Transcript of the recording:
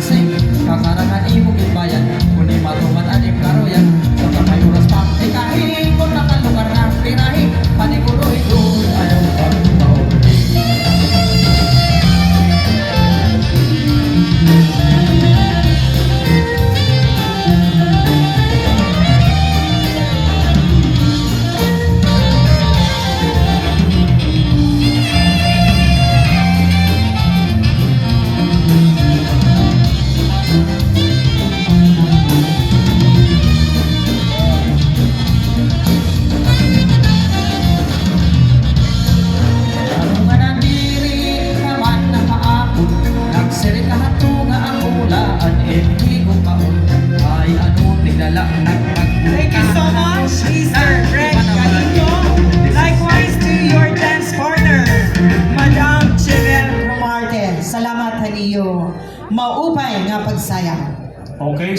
balansing kakarangan imo gitbayan kuni matuman anim karoyan sa kamay oras pa ikahi ko na kalugar na pirahi paniguro ito ayaw pagbaw. Thank you so much, Mr. Greg Galino. Likewise to your dance partner, Madam Chibel Romarte. Salamat, Haniyo. Maupay nga pagsayang. Okay.